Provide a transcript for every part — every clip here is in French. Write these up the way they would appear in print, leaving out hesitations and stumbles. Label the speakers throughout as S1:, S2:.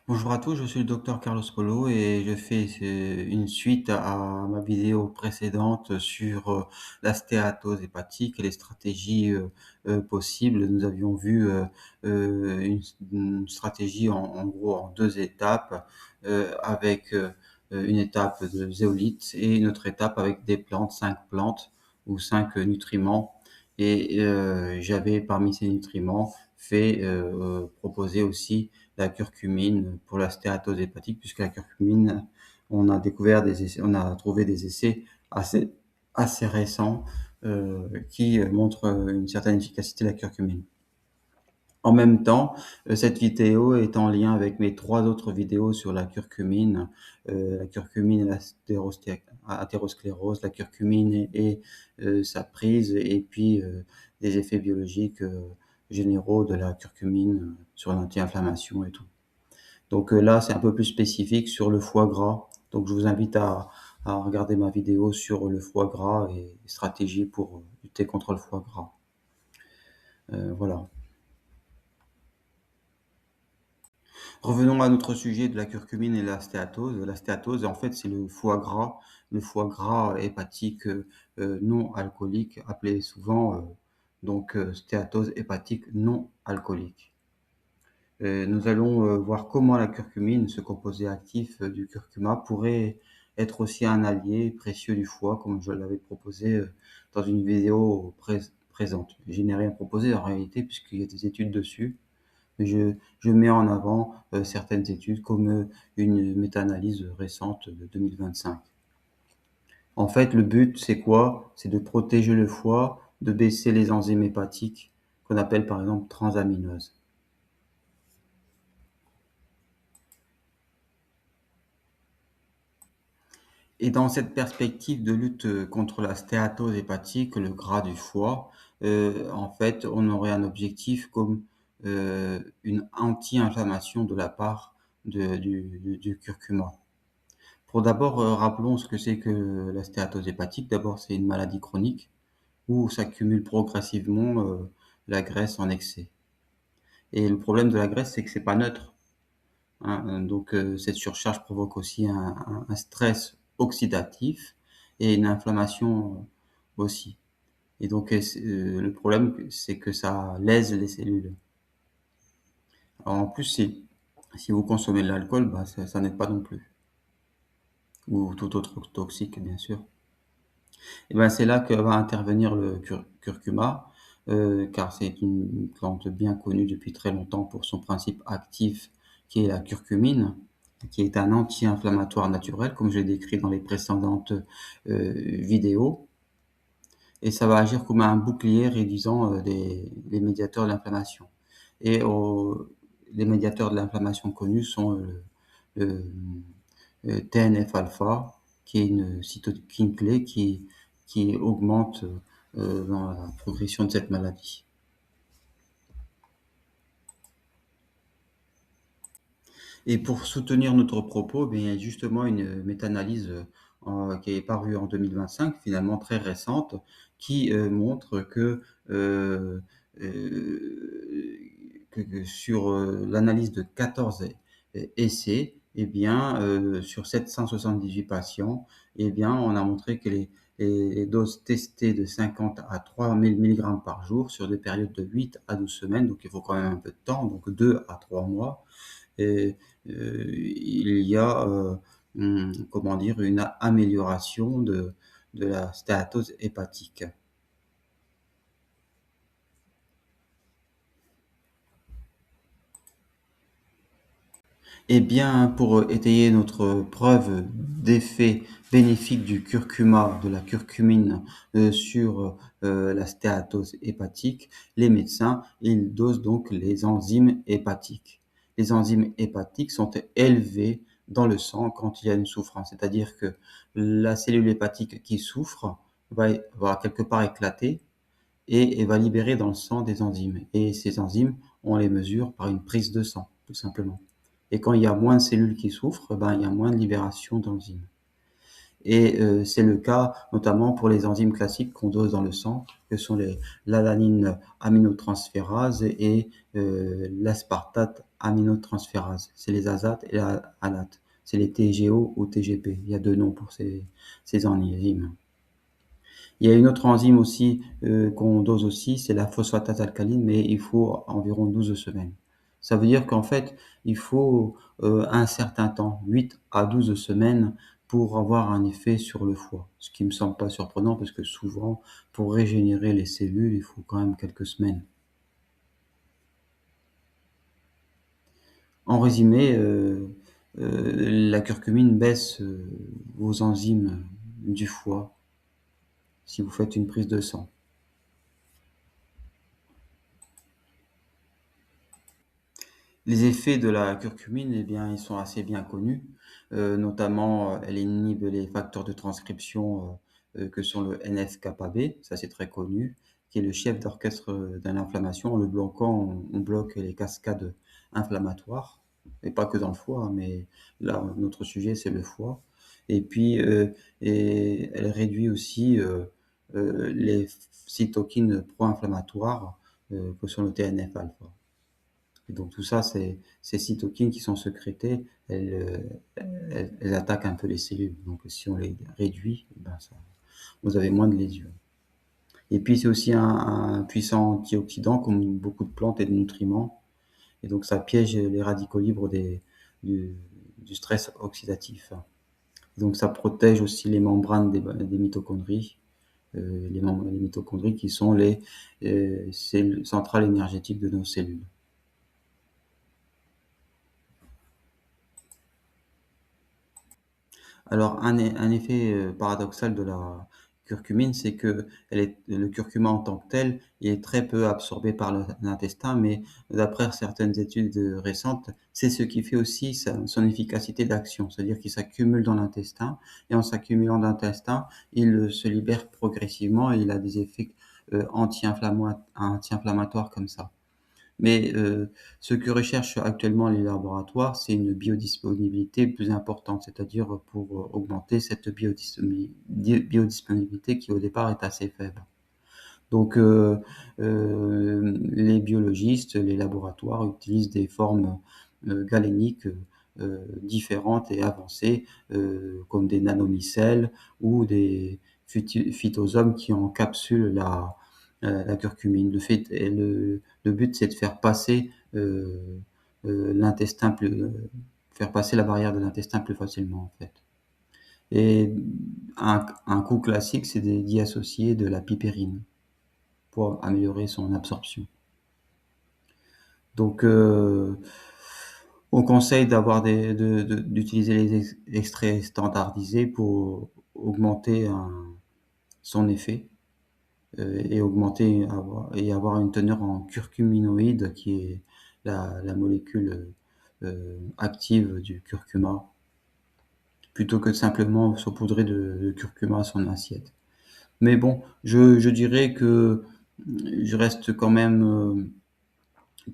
S1: Bonjour à tous, je suis le docteur Carlos Polo et je fais une suite à ma vidéo précédente sur la stéatose hépatique et les stratégies possibles. Nous avions vu une stratégie en gros en deux étapes avec une étape de zéolite et une autre étape avec des plantes, 5 plantes ou 5 nutriments. Et j'avais parmi ces nutriments proposé aussi la curcumine pour la stéatose hépatique, puisque la curcumine, on a trouvé des essais assez récents qui montrent une certaine efficacité de la curcumine. En même temps, cette vidéo est en lien avec mes 3 autres vidéos sur la curcumine et la athérosclérose, la curcumine et sa prise et puis les effets biologiques généraux de la curcumine sur l'anti-inflammation et tout. Donc là, c'est un peu plus spécifique sur le foie gras. Donc je vous invite à regarder ma vidéo sur le foie gras et stratégies pour lutter contre le foie gras. Voilà. Revenons à notre sujet de la curcumine et la stéatose. La stéatose, en fait, c'est le foie gras hépatique non alcoolique, appelé souvent stéatose hépatique non alcoolique. Nous allons voir comment la curcumine, ce composé actif du curcuma, pourrait être aussi un allié précieux du foie, comme je l'avais proposé dans une vidéo présente. Je n'ai rien proposé en réalité, puisqu'il y a des études dessus. Je mets en avant certaines études, comme une méta-analyse récente de 2025. En fait, le but, c'est quoi? C'est de protéger le foie, de baisser les enzymes hépatiques, qu'on appelle par exemple transamineuses. Et dans cette perspective de lutte contre la stéatose hépatique, le gras du foie, en fait, on aurait un objectif comme une anti-inflammation de la part du curcuma. Pour d'abord, rappelons ce que c'est que la stéatose hépatique. D'abord, c'est une maladie chronique où s'accumule progressivement la graisse en excès. Et le problème de la graisse, c'est que c'est pas neutre, hein. Donc, cette surcharge provoque aussi un stress oxydatif et une inflammation aussi. Et donc, le problème, c'est que ça lèse les cellules. Alors, en plus, si vous consommez de l'alcool, bah, ça n'aide pas non plus. Ou tout autre toxique, bien sûr. Et ben, c'est là que va intervenir le curcuma, car c'est une plante bien connue depuis très longtemps pour son principe actif qui est la curcumine, qui est un anti-inflammatoire naturel, comme je l'ai décrit dans les précédentes vidéos. Et ça va agir comme un bouclier réduisant les médiateurs de l'inflammation. Et les médiateurs de l'inflammation connus sont le TNF-alpha, qui est une cytokine clé qui augmente dans la progression de cette maladie. Et pour soutenir notre propos, bien, il y a justement une méta-analyse qui est parue en 2025, finalement très récente, qui montre euh, que sur l'analyse de 14 essais, eh bien, sur 778 patients, eh bien, on a montré que les doses testées de 50 à 3000 mg par jour sur des périodes de 8 à 12 semaines, donc il faut quand même un peu de temps, donc 2 à 3 mois, et il y a comment dire, une amélioration de la stéatose hépatique. Eh bien, pour étayer notre preuve d'effet bénéfique du curcuma, de la curcumine sur la stéatose hépatique, les médecins, ils dosent donc les enzymes hépatiques. Les enzymes hépatiques sont élevées dans le sang quand il y a une souffrance, c'est-à-dire que la cellule hépatique qui souffre va quelque part éclater et va libérer dans le sang des enzymes. Et ces enzymes, on les mesure par une prise de sang, tout simplement. Et quand il y a moins de cellules qui souffrent, ben, il y a moins de libération d'enzymes. Et c'est le cas notamment pour les enzymes classiques qu'on dose dans le sang, que sont l'alanine aminotransférase et l'aspartate aminotransférase. C'est les azates et la alates. C'est les TGO ou TGP. Il y a deux noms pour ces enzymes. Il y a une autre enzyme aussi qu'on dose aussi, c'est la phosphatase alcaline, mais il faut environ 12 semaines. Ça veut dire qu'en fait, il faut un certain temps, 8 à 12 semaines, pour avoir un effet sur le foie. Ce qui me semble pas surprenant parce que souvent, pour régénérer les cellules, il faut quand même quelques semaines. En résumé, la curcumine baisse vos enzymes du foie si vous faites une prise de sang. Les effets de la curcumine, eh bien, ils sont assez bien connus. Notamment, elle inhibe les facteurs de transcription que sont le NF-κB, ça c'est très connu, qui est le chef d'orchestre de l'inflammation. En le bloquant, on bloque les cascades inflammatoires, et pas que dans le foie, hein, mais là, notre sujet, c'est le foie. Et puis, elle réduit aussi les cytokines pro-inflammatoires que sont le TNF-alpha. Et donc tout ça, c'est ces cytokines qui sont sécrétées, elles attaquent un peu les cellules. Donc si on les réduit, ben ça, vous avez moins de lésions. Et puis c'est aussi un puissant antioxydant comme beaucoup de plantes et de nutriments. Et donc ça piège les radicaux libres du, du stress oxydatif. Donc ça protège aussi les membranes des mitochondries, les mitochondries qui sont les centrales énergétiques de nos cellules. Alors, un effet paradoxal de la curcumine, c'est que le curcuma en tant que tel, il est très peu absorbé par l'intestin, mais d'après certaines études récentes, c'est ce qui fait aussi son efficacité d'action, c'est-à-dire qu'il s'accumule dans l'intestin, et en s'accumulant dans l'intestin, il se libère progressivement et il a des effets anti-inflammatoires comme ça. Mais ce que recherchent actuellement les laboratoires, c'est une biodisponibilité plus importante, c'est-à-dire pour augmenter cette biodisponibilité qui au départ est assez faible. Donc les biologistes, les laboratoires utilisent des formes galéniques différentes et avancées, comme des nanomicelles ou des phytosomes qui encapsulent la curcumine. Le but, c'est de faire passer l'intestin faire passer la barrière de l'intestin plus facilement, en fait. Et un coup classique, c'est d'y associer de la piperine pour améliorer son absorption. Donc, on conseille d'utiliser les extraits standardisés pour augmenter son effet et avoir une teneur en curcuminoïde qui est la molécule active du curcuma, plutôt que de simplement saupoudrer de curcuma à son assiette. Mais bon, je dirais que je reste quand même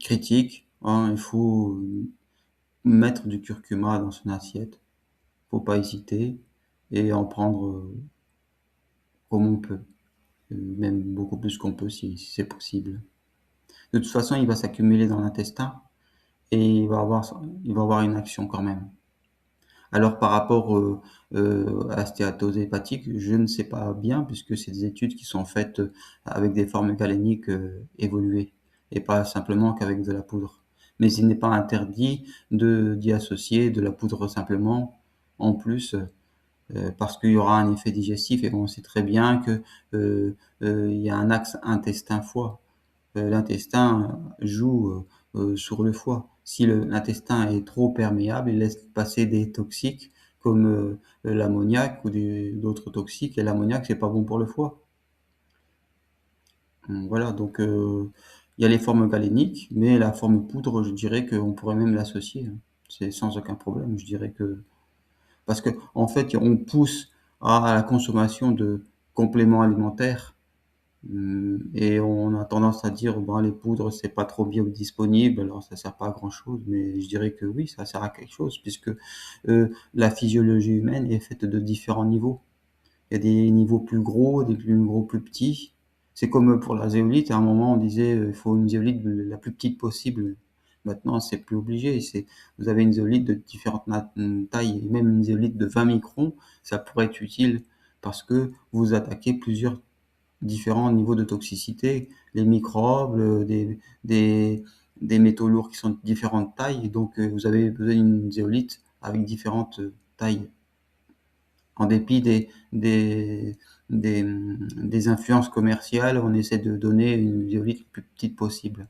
S1: critique, hein. Il faut mettre du curcuma dans son assiette, faut pas hésiter et en prendre comme on peut, même beaucoup plus qu'on peut si c'est possible. De toute façon, il va s'accumuler dans l'intestin et il va avoir une action quand même. Alors par rapport à la stéatose hépatique, je ne sais pas bien puisque c'est des études qui sont faites avec des formes galéniques évoluées et pas simplement qu'avec de la poudre. Mais il n'est pas interdit d'y associer de la poudre simplement en plus parce qu'il y aura un effet digestif et on sait très bien que il y a un axe intestin-foie. L'intestin joue sur le foie. Si l'intestin est trop perméable, il laisse passer des toxiques comme l'ammoniac ou d'autres toxiques, et l'ammoniac, c'est pas bon pour le foie. Voilà, donc il y a les formes galéniques, mais la forme poudre, je dirais qu'on pourrait même l'associer, hein. C'est sans aucun problème, je dirais que parce qu'en fait, on pousse à la consommation de compléments alimentaires Et on a tendance à dire, ben, les poudres, c'est pas trop biodisponible, alors ça sert pas à grand-chose. Mais je dirais que oui, ça sert à quelque chose, puisque la physiologie humaine est faite de différents niveaux. Il y a des niveaux plus gros, des plus gros plus petits. C'est comme pour la zéolite, à un moment on disait il faut une zéolite la plus petite possible. Maintenant, c'est plus obligé. Vous avez une zéolite de différentes tailles, et même une zéolite de 20 microns, ça pourrait être utile parce que vous attaquez plusieurs différents niveaux de toxicité, les microbes, des, des métaux lourds qui sont de différentes tailles. Donc, vous avez besoin d'une zéolite avec différentes tailles, en dépit des influences commerciales. On essaie de donner une zéolite la plus petite possible.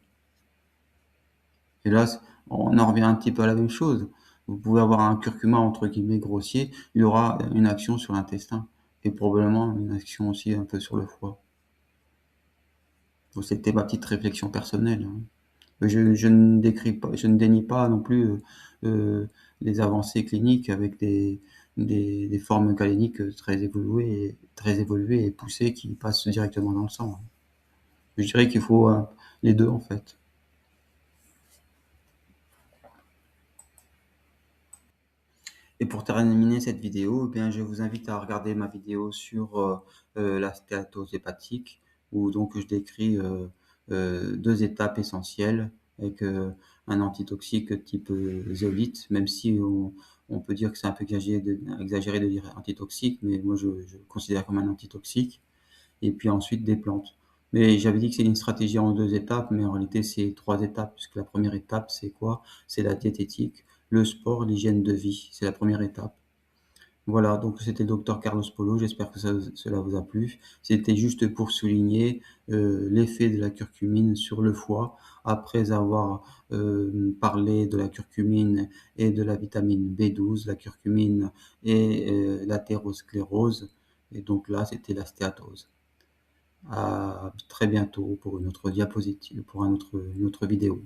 S1: Et là, on en revient un petit peu à la même chose. Vous pouvez avoir un curcuma entre guillemets grossier, il aura une action sur l'intestin et probablement une action aussi un peu sur le foie. Donc, c'était ma petite réflexion personnelle, hein. Je ne décris pas, je ne dénie pas non plus euh, les avancées cliniques avec des formes galéniques très évoluées et poussées qui passent directement dans le sang. Je dirais qu'il faut les deux en fait. Et pour terminer cette vidéo, eh bien, je vous invite à regarder ma vidéo sur la stéatose hépatique, où donc je décris deux étapes essentielles avec un antitoxique type zéolite, même si on peut dire que c'est un peu exagéré de dire antitoxique, mais moi je le considère comme un antitoxique, et puis ensuite des plantes. Mais j'avais dit que c'est une stratégie en deux étapes, mais en réalité c'est trois étapes, puisque la première étape c'est quoi? C'est la diététique, le sport, l'hygiène de vie, c'est la première étape. Voilà, donc c'était le docteur Carlos Polo, j'espère que cela vous a plu. C'était juste pour souligner l'effet de la curcumine sur le foie, après avoir parlé de la curcumine et de la vitamine B12, la curcumine et l'athérosclérose. Et donc là, c'était la stéatose. À très bientôt pour une autre diapositive, pour une autre vidéo.